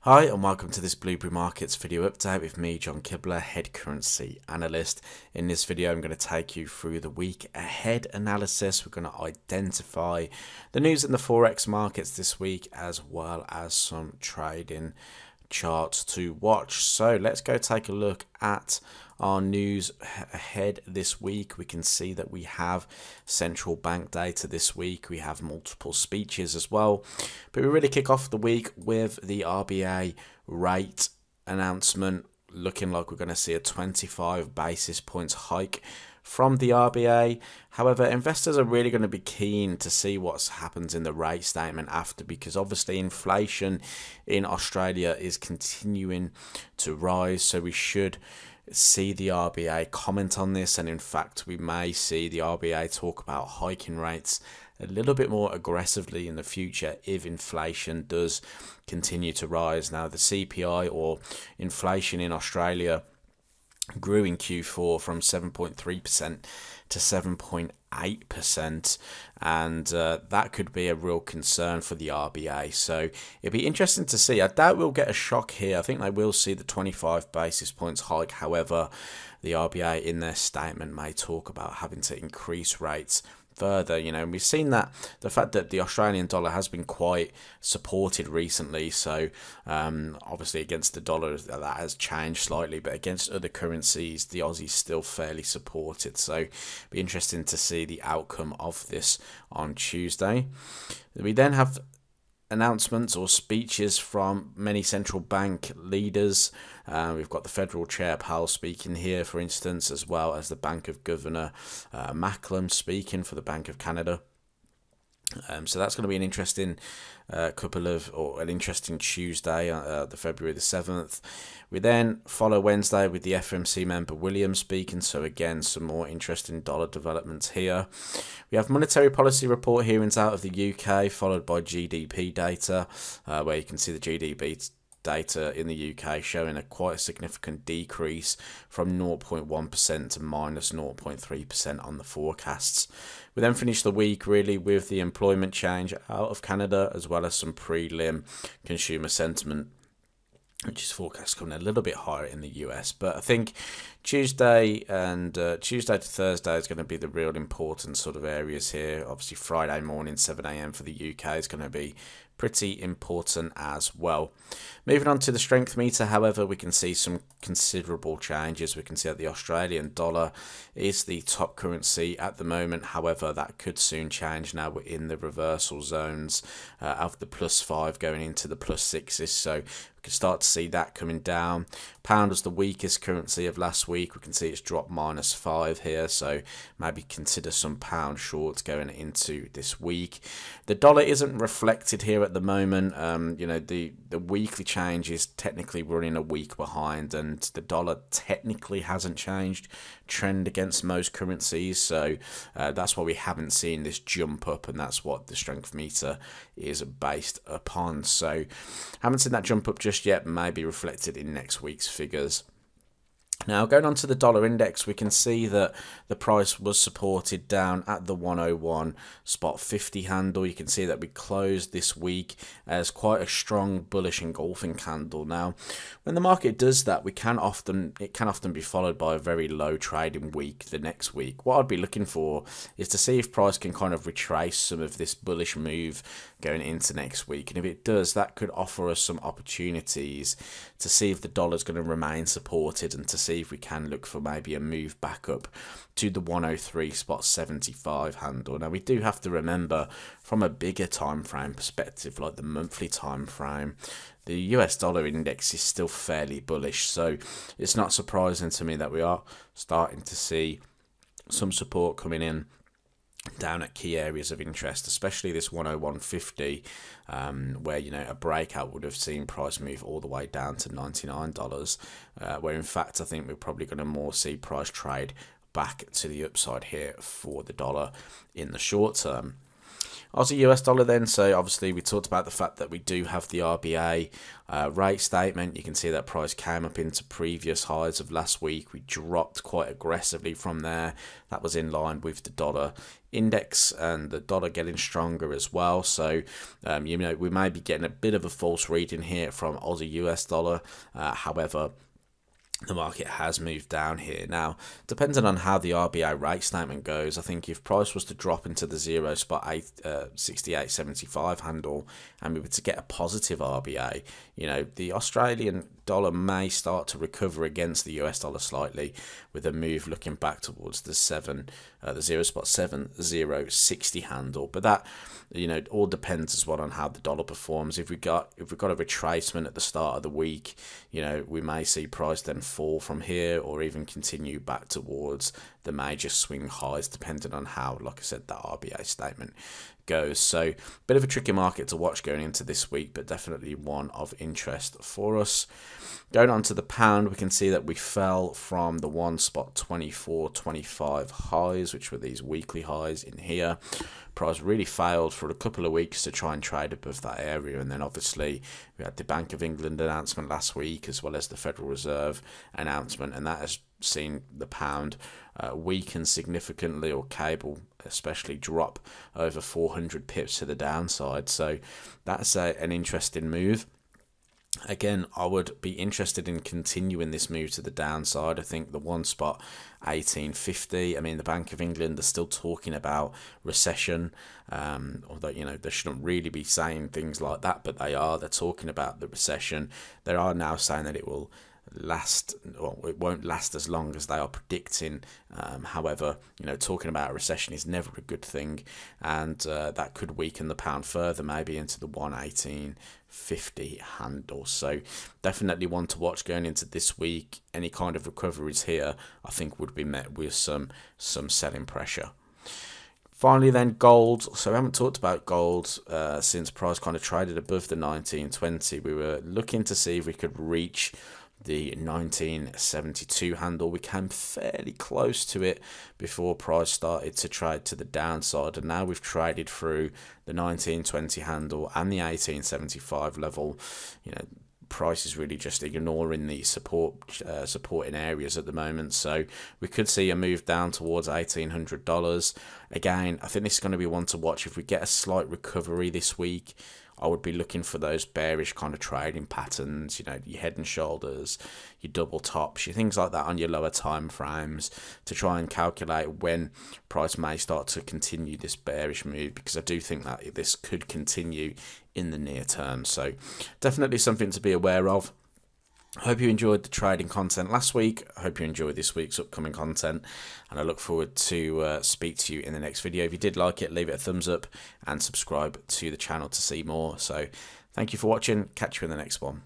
Hi and welcome to this Blueberry Markets video update with me, John Kibler, head currency analyst. In this video I'm going to take you through the week ahead analysis. We're going to identify the news in the Forex markets this week as well as some trading charts to watch. So let's go take a look at our news ahead this week. We can see that we have central bank data this week. We have multiple speeches as well. But we really kick off the week with the RBA rate announcement, looking like we're going to see a 25 basis points hike from the RBA. However, investors are really going to be keen to see what happens in the rate statement after, because obviously inflation in Australia is continuing to rise. So we should see the RBA comment on this, and in fact we may see the RBA talk about hiking rates a little bit more aggressively in the future if inflation does continue to rise. Now the CPI, or inflation in Australia, grew in Q4 from 7.3% to 7.8%, and that could be a real concern for the RBA. So it'll be interesting to see. I doubt we'll get a shock here. I think they will see the 25 basis points hike. However, the RBA in their statement may talk about having to increase rates further. And we've seen that the fact that the Australian dollar has been quite supported recently. So obviously against the dollar that has changed slightly, but against other currencies the Aussie is still fairly supported. So it'll be interesting to see the outcome of this on Tuesday. We then have announcements or speeches from many central bank leaders. We've got the Federal Chair Powell speaking here, for instance, as well as the Bank of Governor Macklem speaking for the Bank of Canada. So that's going to be an interesting an interesting Tuesday, the February the 7th. We then follow Wednesday with the FMC member Williams speaking. So again, some more interesting dollar developments here. We have monetary policy report hearings out of the UK, followed by GDP data, where you can see the GDP data in the UK showing a quite significant decrease from 0.1% to minus 0.3% on the forecasts. We then finish the week really with the employment change out of Canada, as well as some prelim consumer sentiment, which is forecast coming a little bit higher in the US. But I think Tuesday to Thursday is going to be the real important sort of areas here. Obviously Friday morning 7 a.m. for the UK is going to be pretty important as well. Moving on to the strength meter, however, we can see some considerable changes. We can see that the Australian dollar is the top currency at the moment. However, that could soon change. Now we're in the reversal zones of the +5 going into the +6s. So we can start to see that coming down. Pound was the weakest currency of last week. We can see it's dropped -5 here. So maybe consider some pound shorts going into this week. The dollar isn't reflected here at the moment. The weekly change is technically running a week behind, and the dollar technically hasn't changed trend against most currencies. So that's why we haven't seen this jump up, and that's what the strength meter is based upon. So haven't seen that jump up just yet, may be reflected in next week's figures. Now, going on to the dollar index, we can see that the price was supported down at the 101.50 handle. You can see that we closed this week as quite a strong bullish engulfing candle. Now, when the market does that, it can often be followed by a very low trading week the next week. What I'd be looking for is to see if price can kind of retrace some of this bullish move going into next week. And if it does, that could offer us some opportunities to see if the dollar is going to remain supported, and to see if we can look for maybe a move back up to the 103.75 handle. Now we do have to remember, from a bigger time frame perspective, like the monthly time frame, the US dollar index is still fairly bullish. So it's not surprising to me that we are starting to see some support coming in down at key areas of interest, especially this 101.50, where a breakout would have seen price move all the way down to $99, where in fact I think we're probably going to more see price trade back to the upside here for the dollar in the short term. Aussie US dollar then, so obviously we talked about the fact that we do have the RBA rate statement. You can see that price came up into previous highs of last week. We dropped quite aggressively from there. That was in line with the dollar index and the dollar getting stronger as well. So you know, we may be getting a bit of a false reading here from Aussie US dollar. However, the market has moved down here. Now, depending on how the RBA rate statement goes, I think if price was to drop into the 68.75 handle and we were to get a positive RBA, you know, the Australian dollar may start to recover against the US dollar slightly, with a move looking back towards the 0.7060 handle. But that, you know, it all depends as well on how the dollar performs. If we've got a retracement at the start of the week, you know, we may see price then fall from here, or even continue back towards the major swing highs, depending on how, like I said, that RBA statement goes. So bit of a tricky market to watch going into this week, but definitely one of interest for us. Going on to the pound, we can see that we fell from the 1.2425 highs, which were these weekly highs in here. Price really failed for a couple of weeks to try and trade above that area, and then obviously we had the Bank of England announcement last week, as well as the Federal Reserve announcement, and that has seen the pound weaken significantly, or cable especially drop over 400 pips to the downside. So that's an interesting move. Again, I would be interested in continuing this move to the downside. I think the 1850. I mean, the Bank of England are still talking about recession, although, you know, they shouldn't really be saying things like that, but they are. They're talking about the recession. They are now saying that it will last, well, it won't last as long as they are predicting. However, you know, talking about a recession is never a good thing, and that could weaken the pound further, maybe into the 118.50 handle. So definitely one to watch going into this week. Any kind of recoveries here, I think, would be met with some selling pressure. Finally then, gold. So we haven't talked about gold since price kind of traded above the 1920. We were looking to see if we could reach the 1972 handle. We came fairly close to it before price started to trade to the downside, and now we've traded through the 1920 handle and the 1875 level. You know, price is really just ignoring the supporting areas at the moment, so we could see a move down towards $1,800. Again, I think this is going to be one to watch. If we get a slight recovery this week, I would be looking for those bearish kind of trading patterns, you know, your head and shoulders, your double tops, your things like that on your lower time frames, to try and calculate when price may start to continue this bearish move, because I do think that this could continue in the near term. So definitely something to be aware of. I hope you enjoyed the trading content last week. I hope you enjoyed this week's upcoming content, and I look forward to speak to you in the next video. If you did like it, leave it a thumbs up and subscribe to the channel to see more. So thank you for watching. Catch you in the next one.